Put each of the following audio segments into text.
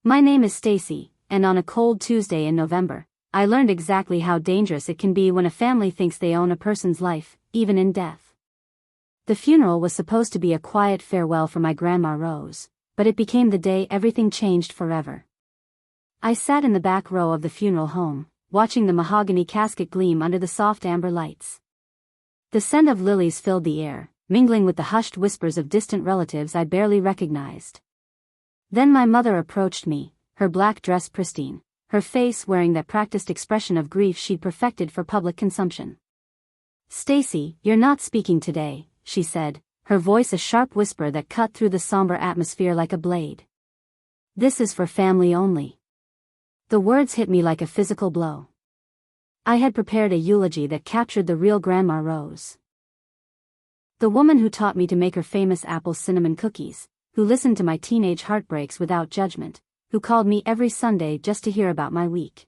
My name is Stacy, and on a cold Tuesday in November, I learned exactly how dangerous it can be when a family thinks they own a person's life, even in death. The funeral was supposed to be a quiet farewell for my Grandma Rose, but it became the day everything changed forever. I sat in the back row of the funeral home, watching the mahogany casket gleam under the soft amber lights. The scent of lilies filled the air, mingling with the hushed whispers of distant relatives I barely recognized. Then my mother approached me, her black dress pristine, her face wearing that practiced expression of grief she'd perfected for public consumption. "Stacy, you're not speaking today," she said, her voice a sharp whisper that cut through the somber atmosphere like a blade. "This is for family only." The words hit me like a physical blow. I had prepared a eulogy that captured the real Grandma Rose. The woman who taught me to make her famous apple cinnamon cookies, who listened to my teenage heartbreaks without judgment, who called me every Sunday just to hear about my week.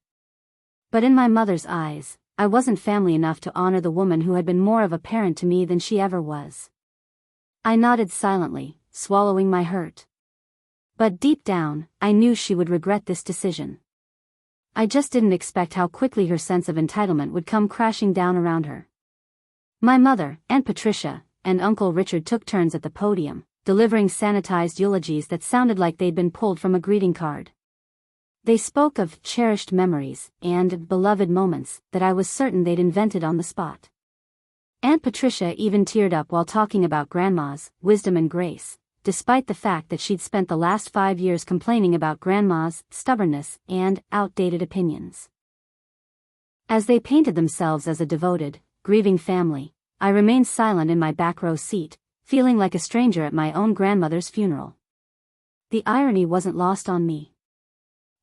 But in my mother's eyes, I wasn't family enough to honor the woman who had been more of a parent to me than she ever was. I nodded silently, swallowing my hurt. But deep down, I knew she would regret this decision. I just didn't expect how quickly her sense of entitlement would come crashing down around her. My mother, Aunt Patricia, and Uncle Richard took turns at the podium, delivering sanitized eulogies that sounded like they'd been pulled from a greeting card. They spoke of cherished memories and beloved moments that I was certain they'd invented on the spot. Aunt Patricia even teared up while talking about Grandma's wisdom and grace, despite the fact that she'd spent the last 5 years complaining about Grandma's stubbornness and outdated opinions. As they painted themselves as a devoted, grieving family, I remained silent in my back row seat, feeling like a stranger at my own grandmother's funeral. The irony wasn't lost on me.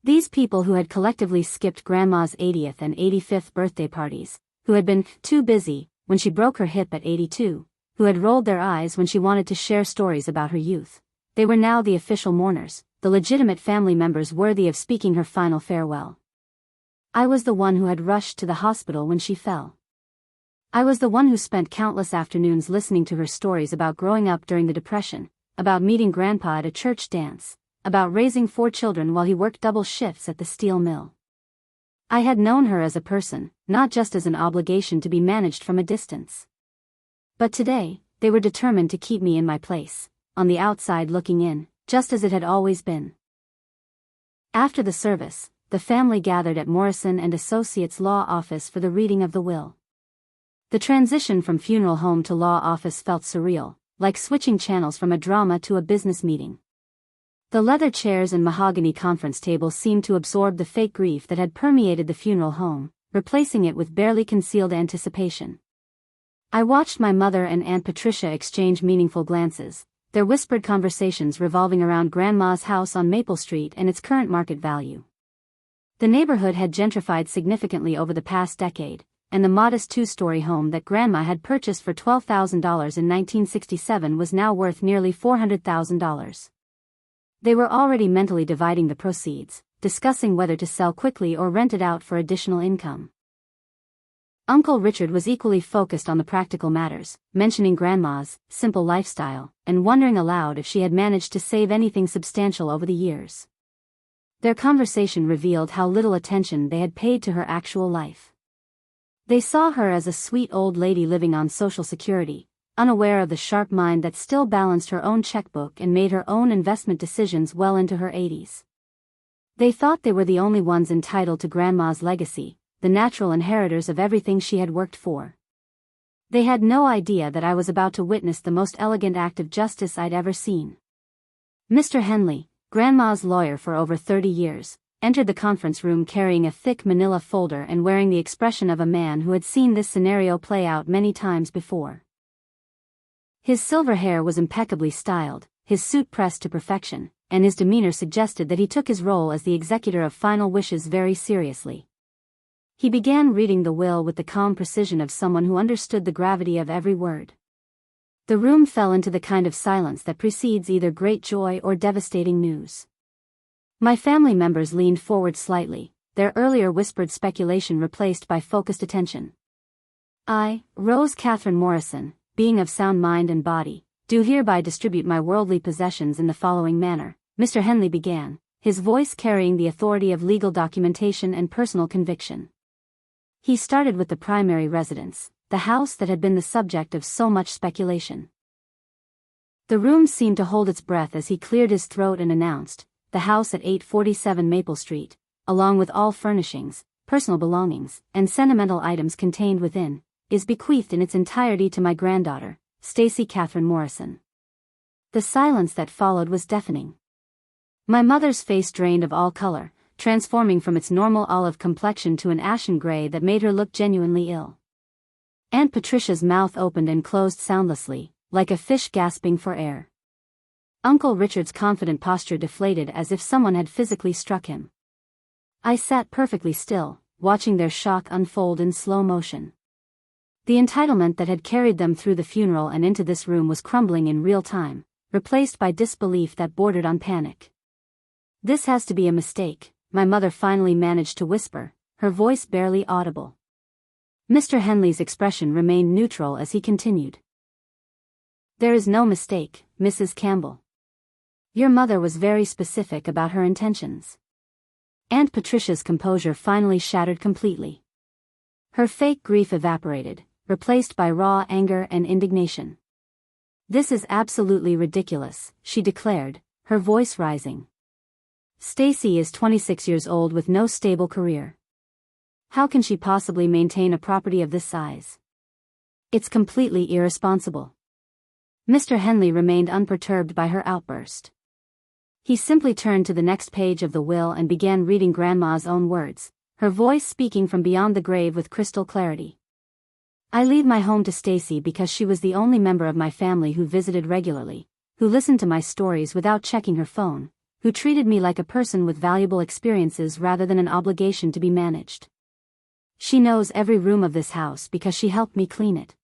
These people who had collectively skipped Grandma's 80th and 85th birthday parties, who had been too busy when she broke her hip at 82, who had rolled their eyes when she wanted to share stories about her youth, they were now the official mourners, the legitimate family members worthy of speaking her final farewell. I was the one who had rushed to the hospital when she fell. I was the one who spent countless afternoons listening to her stories about growing up during the Depression, about meeting Grandpa at a church dance, about raising 4 children while he worked double shifts at the steel mill. I had known her as a person, not just as an obligation to be managed from a distance. But today, they were determined to keep me in my place, on the outside looking in, just as it had always been. After the service, the family gathered at Morrison and Associates Law Office for the reading of the will. The transition from funeral home to law office felt surreal, like switching channels from a drama to a business meeting. The leather chairs and mahogany conference tables seemed to absorb the fake grief that had permeated the funeral home, replacing it with barely concealed anticipation. I watched my mother and Aunt Patricia exchange meaningful glances, their whispered conversations revolving around Grandma's house on Maple Street and its current market value. The neighborhood had gentrified significantly over the past decade, and the modest 2-story home that Grandma had purchased for $12,000 in 1967 was now worth nearly $400,000. They were already mentally dividing the proceeds, discussing whether to sell quickly or rent it out for additional income. Uncle Richard was equally focused on the practical matters, mentioning Grandma's simple lifestyle, and wondering aloud if she had managed to save anything substantial over the years. Their conversation revealed how little attention they had paid to her actual life. They saw her as a sweet old lady living on Social Security, unaware of the sharp mind that still balanced her own checkbook and made her own investment decisions well into her 80s. They thought they were the only ones entitled to Grandma's legacy, the natural inheritors of everything she had worked for. They had no idea that I was about to witness the most elegant act of justice I'd ever seen. Mr. Henley, Grandma's lawyer for over 30 years, entered the conference room carrying a thick manila folder and wearing the expression of a man who had seen this scenario play out many times before. His silver hair was impeccably styled, his suit pressed to perfection, and his demeanor suggested that he took his role as the executor of final wishes very seriously. He began reading the will with the calm precision of someone who understood the gravity of every word. The room fell into the kind of silence that precedes either great joy or devastating news. My family members leaned forward slightly, their earlier whispered speculation replaced by focused attention. I, Rose Catherine Morrison, being of sound mind and body, do hereby distribute my worldly possessions in the following manner, Mr. Henley began, his voice carrying the authority of legal documentation and personal conviction. He started with the primary residence, the house that had been the subject of so much speculation. The room seemed to hold its breath as he cleared his throat and announced, "The house at 847 Maple Street, along with all furnishings, personal belongings, and sentimental items contained within, is bequeathed in its entirety to my granddaughter, Stacy Catherine Morrison." The silence that followed was deafening. My mother's face drained of all color, transforming from its normal olive complexion to an ashen gray that made her look genuinely ill. Aunt Patricia's mouth opened and closed soundlessly, like a fish gasping for air. Uncle Richard's confident posture deflated as if someone had physically struck him. I sat perfectly still, watching their shock unfold in slow motion. The entitlement that had carried them through the funeral and into this room was crumbling in real time, replaced by disbelief that bordered on panic. "This has to be a mistake," my mother finally managed to whisper, her voice barely audible. Mr. Henley's expression remained neutral as he continued. "There is no mistake, Mrs. Campbell. Your mother was very specific about her intentions." Aunt Patricia's composure finally shattered completely. Her fake grief evaporated, replaced by raw anger and indignation. "This is absolutely ridiculous," she declared, her voice rising. "Stacy is 26 years old with no stable career. How can she possibly maintain a property of this size? It's completely irresponsible." Mr. Henley remained unperturbed by her outburst. He simply turned to the next page of the will and began reading Grandma's own words, her voice speaking from beyond the grave with crystal clarity. "I leave my home to Stacy because she was the only member of my family who visited regularly, who listened to my stories without checking her phone, who treated me like a person with valuable experiences rather than an obligation to be managed. She knows every room of this house because she helped me clean it.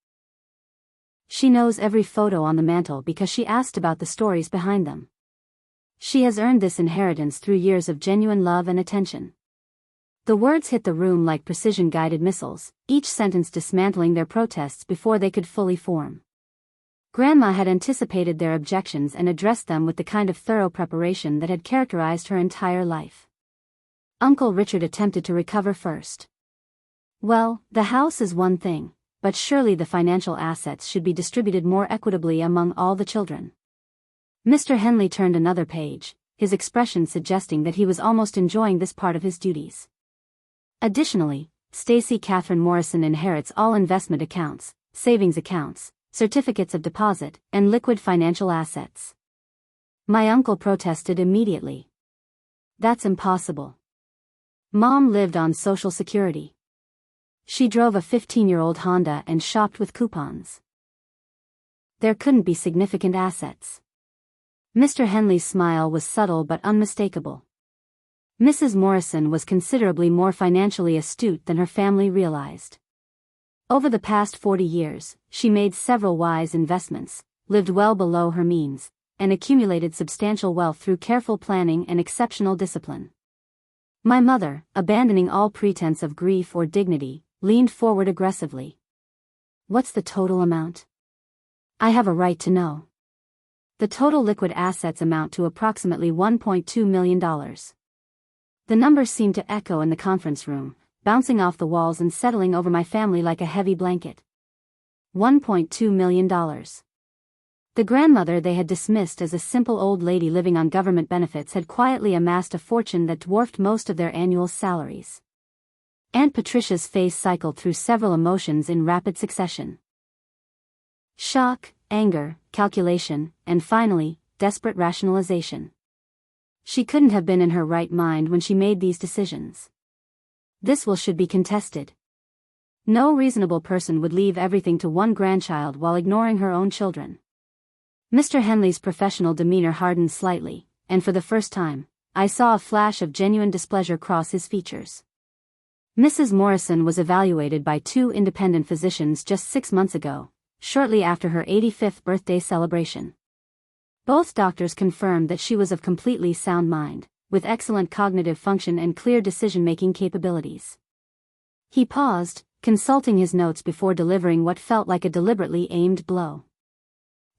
She knows every photo on the mantle because she asked about the stories behind them. She has earned this inheritance through years of genuine love and attention." The words hit the room like precision-guided missiles, each sentence dismantling their protests before they could fully form. Grandma had anticipated their objections and addressed them with the kind of thorough preparation that had characterized her entire life. Uncle Richard attempted to recover first. "Well, the house is one thing, but surely the financial assets should be distributed more equitably among all the children." Mr. Henley turned another page, his expression suggesting that he was almost enjoying this part of his duties. "Additionally, Stacy Catherine Morrison inherits all investment accounts, savings accounts, certificates of deposit, and liquid financial assets." My uncle protested immediately. "That's impossible. Mom lived on Social Security. She drove a 15-year-old Honda and shopped with coupons. There couldn't be significant assets." Mr. Henley's smile was subtle but unmistakable. Mrs. Morrison was considerably more financially astute than her family realized. Over the past 40 years, she made several wise investments, lived well below her means, and accumulated substantial wealth through careful planning and exceptional discipline. My mother, abandoning all pretense of grief or dignity, leaned forward aggressively. "What's the total amount? I have a right to know." "The total liquid assets amount to approximately $1.2 million. The number seemed to echo in the conference room, bouncing off the walls and settling over my family like a heavy blanket. $1.2 million. The grandmother they had dismissed as a simple old lady living on government benefits had quietly amassed a fortune that dwarfed most of their annual salaries. Aunt Patricia's face cycled through several emotions in rapid succession. Shock, anger, calculation, and finally, desperate rationalization. She couldn't have been in her right mind when she made these decisions. This will should be contested. No reasonable person would leave everything to one grandchild while ignoring her own children. Mr. Henley's professional demeanor hardened slightly, and for the first time, I saw a flash of genuine displeasure cross his features. Mrs. Morrison was evaluated by 2 independent physicians just 6 months ago, shortly after her 85th birthday celebration. Both doctors confirmed that she was of completely sound mind, with excellent cognitive function and clear decision-making capabilities. He paused, consulting his notes before delivering what felt like a deliberately aimed blow.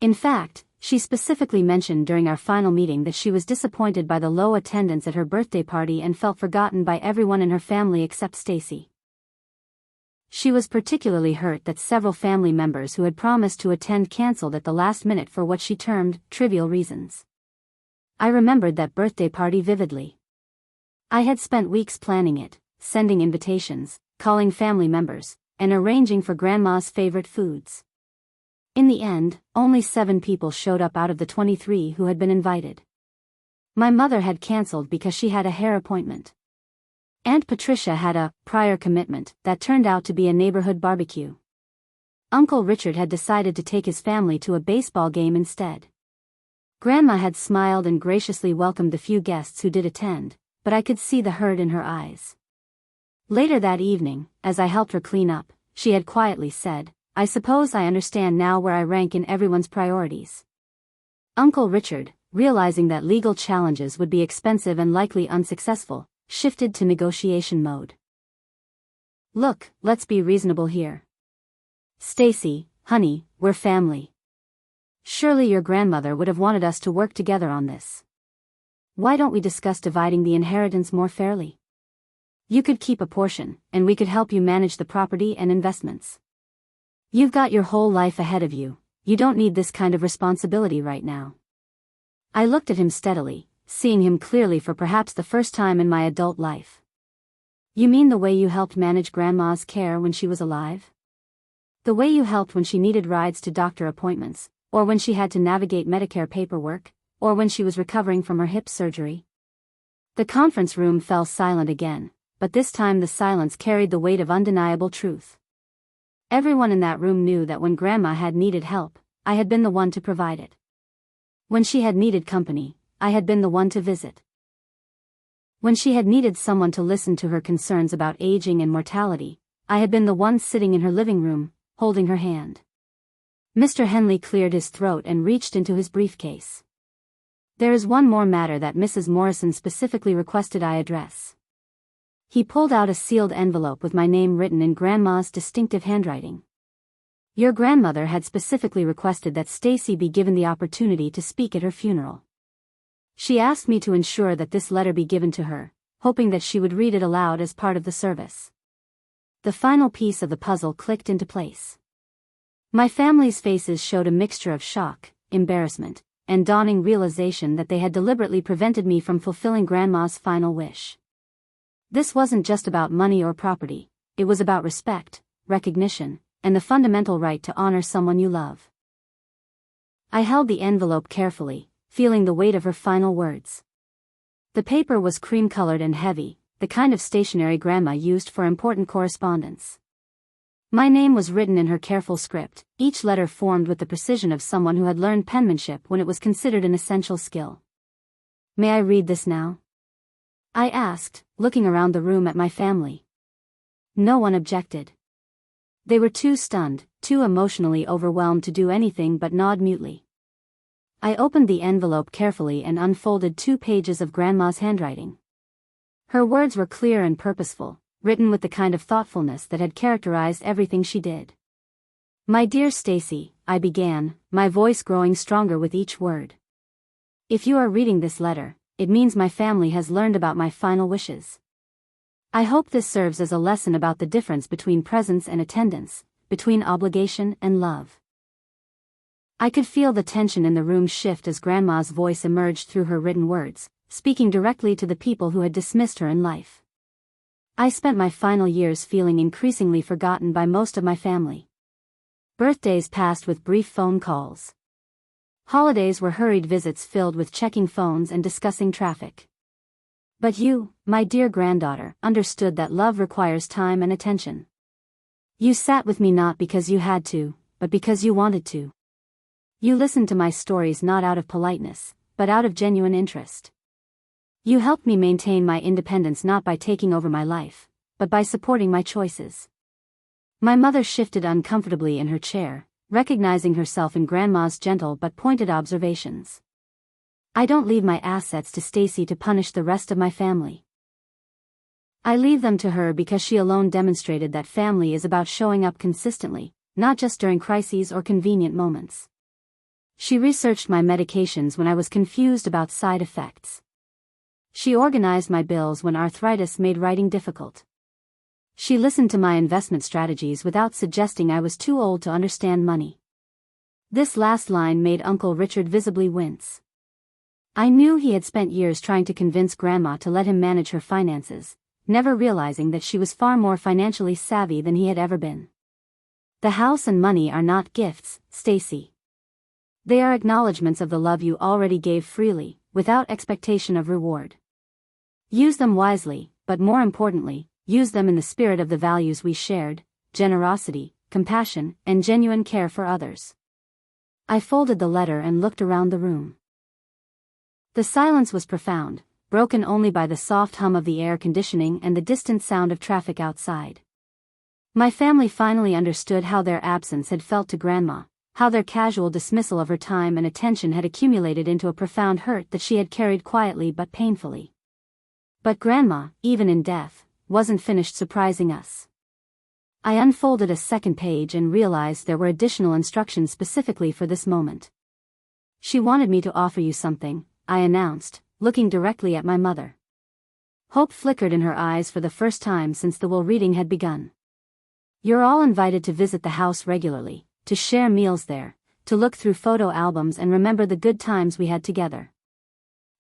"In fact, she specifically mentioned during our final meeting that she was disappointed by the low attendance at her birthday party and felt forgotten by everyone in her family except Stacy. She was particularly hurt that several family members who had promised to attend canceled at the last minute for what she termed trivial reasons. I remembered that birthday party vividly. I had spent weeks planning it, sending invitations, calling family members, and arranging for Grandma's favorite foods. In the end, only 7 people showed up out of the 23 who had been invited. My mother had canceled because she had a hair appointment. Aunt Patricia had a prior commitment that turned out to be a neighborhood barbecue. Uncle Richard had decided to take his family to a baseball game instead. Grandma had smiled and graciously welcomed the few guests who did attend, but I could see the hurt in her eyes. Later that evening, as I helped her clean up, she had quietly said, "I suppose I understand now where I rank in everyone's priorities." Uncle Richard, realizing that legal challenges would be expensive and likely unsuccessful, shifted to negotiation mode. "Look, let's be reasonable here. Stacy, honey, we're family. Surely your grandmother would have wanted us to work together on this. Why don't we discuss dividing the inheritance more fairly? You could keep a portion, and we could help you manage the property and investments. You've got your whole life ahead of you, you don't need this kind of responsibility right now." I looked at him steadily, seeing him clearly for perhaps the first time in my adult life. "You mean the way you helped manage Grandma's care when she was alive? The way you helped when she needed rides to doctor appointments, or when she had to navigate Medicare paperwork, or when she was recovering from her hip surgery?" The conference room fell silent again, but this time the silence carried the weight of undeniable truth. Everyone in that room knew that when Grandma had needed help, I had been the one to provide it. When she had needed company, I had been the one to visit. When she had needed someone to listen to her concerns about aging and mortality, I had been the one sitting in her living room, holding her hand. Mr. Henley cleared his throat and reached into his briefcase. "There is one more matter that Mrs. Morrison specifically requested I address." He pulled out a sealed envelope with my name written in Grandma's distinctive handwriting. "Your grandmother had specifically requested that Stacy be given the opportunity to speak at her funeral. She asked me to ensure that this letter be given to her, hoping that she would read it aloud as part of the service." The final piece of the puzzle clicked into place. My family's faces showed a mixture of shock, embarrassment, and dawning realization that they had deliberately prevented me from fulfilling Grandma's final wish. This wasn't just about money or property, it was about respect, recognition, and the fundamental right to honor someone you love. I held the envelope carefully, feeling the weight of her final words. The paper was cream-colored and heavy, the kind of stationery Grandma used for important correspondence. My name was written in her careful script, each letter formed with the precision of someone who had learned penmanship when it was considered an essential skill. "May I read this now?" I asked, looking around the room at my family. No one objected. They were too stunned, too emotionally overwhelmed to do anything but nod mutely. I opened the envelope carefully and unfolded 2 pages of Grandma's handwriting. Her words were clear and purposeful, written with the kind of thoughtfulness that had characterized everything she did. "My dear Stacy," I began, my voice growing stronger with each word. "If you are reading this letter, it means my family has learned about my final wishes. I hope this serves as a lesson about the difference between presence and attendance, between obligation and love." I could feel the tension in the room shift as Grandma's voice emerged through her written words, speaking directly to the people who had dismissed her in life. I spent my final years feeling increasingly forgotten by most of my family. Birthdays passed with brief phone calls. Holidays were hurried visits filled with checking phones and discussing traffic. But you, my dear granddaughter, understood that love requires time and attention. You sat with me not because you had to, but because you wanted to. You listened to my stories not out of politeness, but out of genuine interest. You helped me maintain my independence not by taking over my life, but by supporting my choices. My mother shifted uncomfortably in her chair, recognizing herself in Grandma's gentle but pointed observations. "I don't leave my assets to Stacy to punish the rest of my family. I leave them to her because she alone demonstrated that family is about showing up consistently, not just during crises or convenient moments. She researched my medications when I was confused about side effects. She organized my bills when arthritis made writing difficult. She listened to my investment strategies without suggesting I was too old to understand money. This last line made Uncle Richard visibly wince. I knew he had spent years trying to convince Grandma to let him manage her finances, never realizing that she was far more financially savvy than he had ever been. The house and money are not gifts, Stacy. They are acknowledgments of the love you already gave freely, without expectation of reward. Use them wisely, but more importantly, use them in the spirit of the values we shared: generosity, compassion, and genuine care for others. I folded the letter and looked around the room. The silence was profound, broken only by the soft hum of the air conditioning and the distant sound of traffic outside. My family finally understood how their absence had felt to Grandma, how their casual dismissal of her time and attention had accumulated into a profound hurt that she had carried quietly but painfully. But Grandma, even in death, wasn't finished surprising us. I unfolded a second page and realized there were additional instructions specifically for this moment. She wanted me to offer you something, I announced, looking directly at my mother. Hope flickered in her eyes for the first time since the will reading had begun. You're all invited to visit the house regularly, to share meals there, to look through photo albums and remember the good times we had together.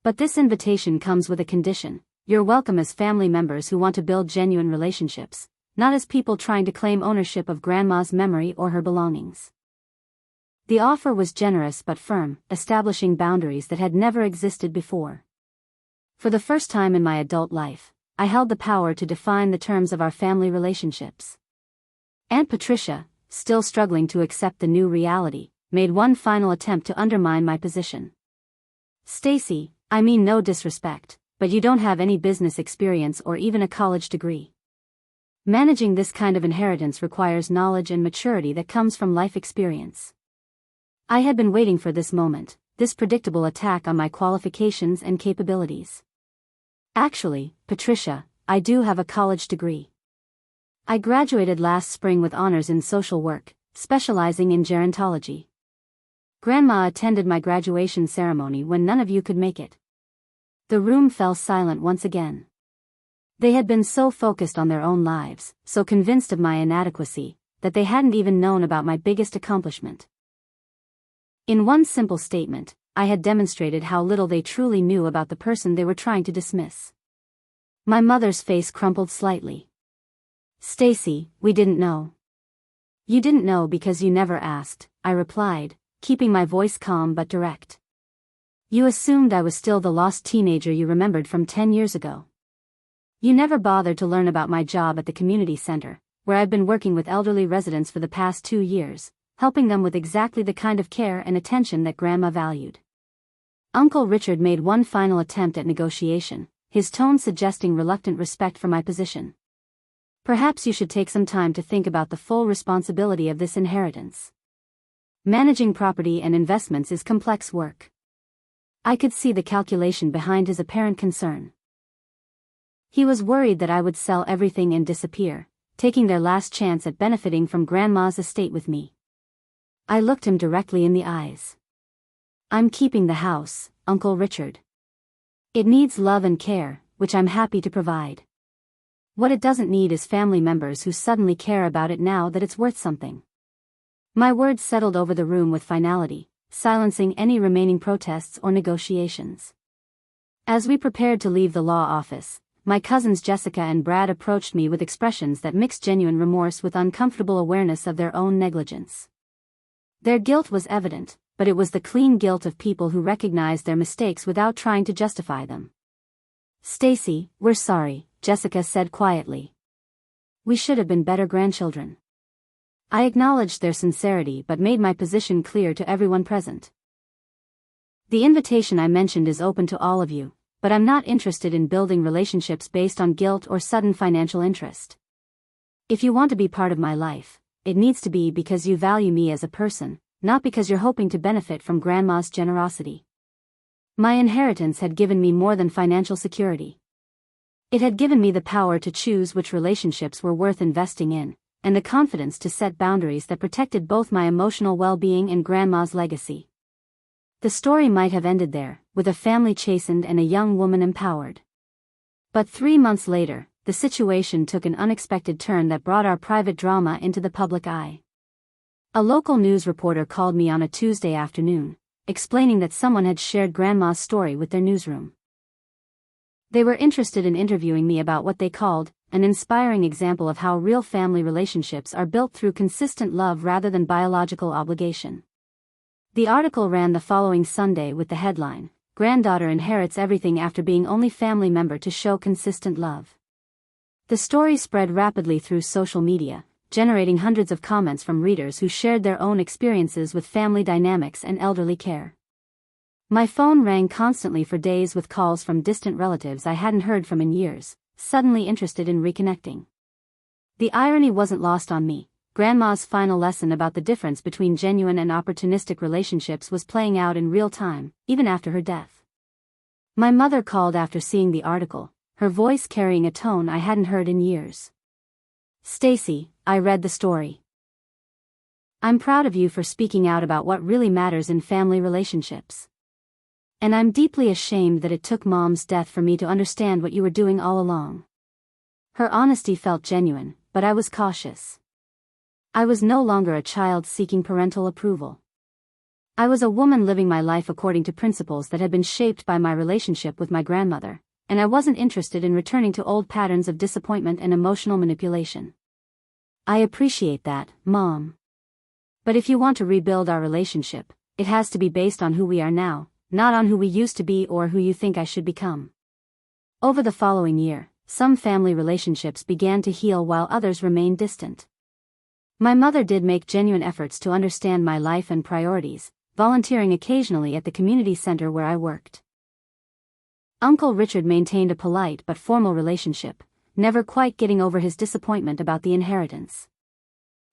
But this invitation comes with a condition: you're welcome as family members who want to build genuine relationships, not as people trying to claim ownership of Grandma's memory or her belongings. The offer was generous but firm, establishing boundaries that had never existed before. For the first time in my adult life, I held the power to define the terms of our family relationships. Aunt Patricia, still struggling to accept the new reality, made one final attempt to undermine my position. Stacy, I mean no disrespect, but you don't have any business experience or even a college degree. Managing this kind of inheritance requires knowledge and maturity that comes from life experience. I had been waiting for this moment, this predictable attack on my qualifications and capabilities. Actually, Patricia, I do have a college degree. I graduated last spring with honors in social work, specializing in gerontology. Grandma attended my graduation ceremony when none of you could make it. The room fell silent once again. They had been so focused on their own lives, so convinced of my inadequacy, that they hadn't even known about my biggest accomplishment. In one simple statement, I had demonstrated how little they truly knew about the person they were trying to dismiss. My mother's face crumpled slightly. Stacy, we didn't know. You didn't know because you never asked, I replied, keeping my voice calm but direct. You assumed I was still the lost teenager you remembered from 10 years ago. You never bothered to learn about my job at the community center, where I've been working with elderly residents for the past 2 years, helping them with exactly the kind of care and attention that Grandma valued. Uncle Richard made one final attempt at negotiation, his tone suggesting reluctant respect for my position. Perhaps you should take some time to think about the full responsibility of this inheritance. Managing property and investments is complex work. I could see the calculation behind his apparent concern. He was worried that I would sell everything and disappear, taking their last chance at benefiting from Grandma's estate with me. I looked him directly in the eyes. I'm keeping the house, Uncle Richard. It needs love and care, which I'm happy to provide. What it doesn't need is family members who suddenly care about it now that it's worth something. My words settled over the room with finality, silencing any remaining protests or negotiations. As we prepared to leave the law office, my cousins Jessica and Brad approached me with expressions that mixed genuine remorse with uncomfortable awareness of their own negligence. Their guilt was evident, but it was the clean guilt of people who recognized their mistakes without trying to justify them. Stacy, we're sorry, Jessica said quietly. We should have been better grandchildren. I acknowledged their sincerity but made my position clear to everyone present. The invitation I mentioned is open to all of you, but I'm not interested in building relationships based on guilt or sudden financial interest. If you want to be part of my life, it needs to be because you value me as a person, not because you're hoping to benefit from Grandma's generosity. My inheritance had given me more than financial security. It had given me the power to choose which relationships were worth investing in, and the confidence to set boundaries that protected both my emotional well-being and Grandma's legacy. The story might have ended there, with a family chastened and a young woman empowered. But 3 months later, the situation took an unexpected turn that brought our private drama into the public eye. A local news reporter called me on a Tuesday afternoon, explaining that someone had shared Grandma's story with their newsroom. They were interested in interviewing me about what they called an inspiring example of how real family relationships are built through consistent love rather than biological obligation. The article ran the following Sunday with the headline, "Granddaughter Inherits Everything After Being Only Family Member to Show Consistent Love." The story spread rapidly through social media, generating hundreds of comments from readers who shared their own experiences with family dynamics and elderly care. My phone rang constantly for days with calls from distant relatives I hadn't heard from in years, suddenly interested in reconnecting. The irony wasn't lost on me. Grandma's final lesson about the difference between genuine and opportunistic relationships was playing out in real time, even after her death. My mother called after seeing the article, her voice carrying a tone I hadn't heard in years. "Stacy, I read the story. I'm proud of you for speaking out about what really matters in family relationships. And I'm deeply ashamed that it took Mom's death for me to understand what you were doing all along." Her honesty felt genuine, but I was cautious. I was no longer a child seeking parental approval. I was a woman living my life according to principles that had been shaped by my relationship with my grandmother, and I wasn't interested in returning to old patterns of disappointment and emotional manipulation. "I appreciate that, Mom. But if you want to rebuild our relationship, it has to be based on who we are now, not on who we used to be or who you think I should become." Over the following year, some family relationships began to heal while others remained distant. My mother did make genuine efforts to understand my life and priorities, volunteering occasionally at the community center where I worked. Uncle Richard maintained a polite but formal relationship, never quite getting over his disappointment about the inheritance.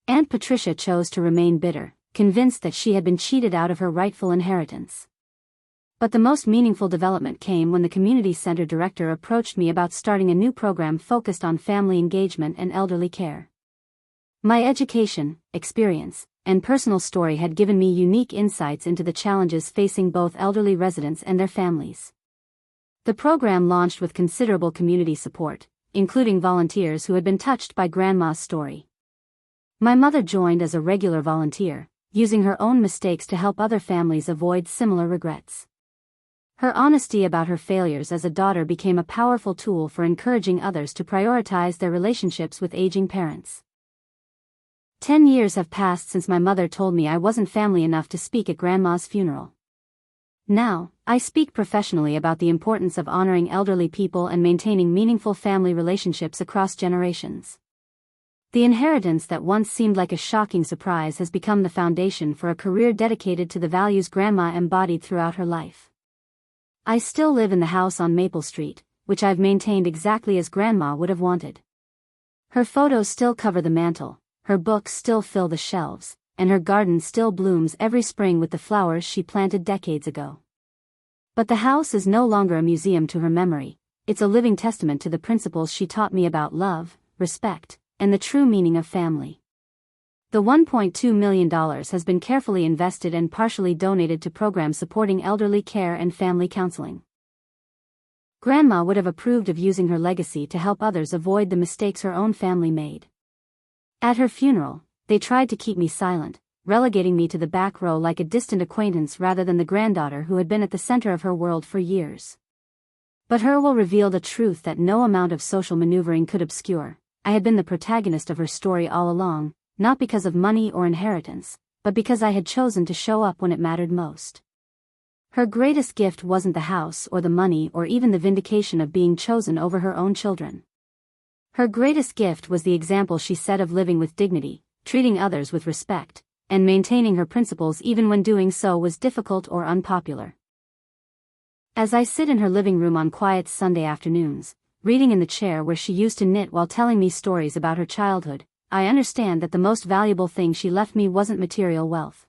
Aunt Patricia chose to remain bitter, convinced that she had been cheated out of her rightful inheritance. But the most meaningful development came when the community center director approached me about starting a new program focused on family engagement and elderly care. My education, experience, and personal story had given me unique insights into the challenges facing both elderly residents and their families. The program launched with considerable community support, including volunteers who had been touched by Grandma's story. My mother joined as a regular volunteer, using her own mistakes to help other families avoid similar regrets. Her honesty about her failures as a daughter became a powerful tool for encouraging others to prioritize their relationships with aging parents. 10 years have passed since my mother told me I wasn't family enough to speak at Grandma's funeral. Now, I speak professionally about the importance of honoring elderly people and maintaining meaningful family relationships across generations. The inheritance that once seemed like a shocking surprise has become the foundation for a career dedicated to the values Grandma embodied throughout her life. I still live in the house on Maple Street, which I've maintained exactly as Grandma would have wanted. Her photos still cover the mantel, her books still fill the shelves, and her garden still blooms every spring with the flowers she planted decades ago. But the house is no longer a museum to her memory, it's a living testament to the principles she taught me about love, respect, and the true meaning of family. The $1.2 million has been carefully invested and partially donated to programs supporting elderly care and family counseling. Grandma would have approved of using her legacy to help others avoid the mistakes her own family made. At her funeral, they tried to keep me silent, relegating me to the back row like a distant acquaintance rather than the granddaughter who had been at the center of her world for years. But her will revealed a truth that no amount of social maneuvering could obscure. I had been the protagonist of her story all along, not because of money or inheritance, but because I had chosen to show up when it mattered most. Her greatest gift wasn't the house or the money or even the vindication of being chosen over her own children. Her greatest gift was the example she set of living with dignity, treating others with respect, and maintaining her principles even when doing so was difficult or unpopular. As I sit in her living room on quiet Sunday afternoons, reading in the chair where she used to knit while telling me stories about her childhood, I understand that the most valuable thing she left me wasn't material wealth.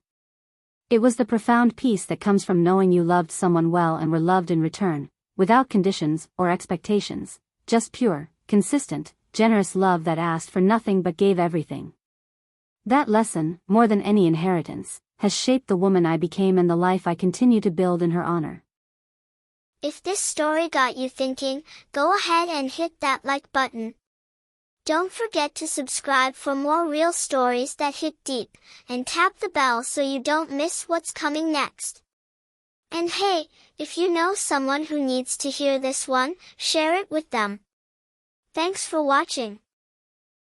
It was the profound peace that comes from knowing you loved someone well and were loved in return, without conditions or expectations, just pure, consistent, generous love that asked for nothing but gave everything. That lesson, more than any inheritance, has shaped the woman I became and the life I continue to build in her honor. If this story got you thinking, go ahead and hit that like button. Don't forget to subscribe for more real stories that hit deep, and tap the bell so you don't miss what's coming next. And hey, if you know someone who needs to hear this one, share it with them. Thanks for watching.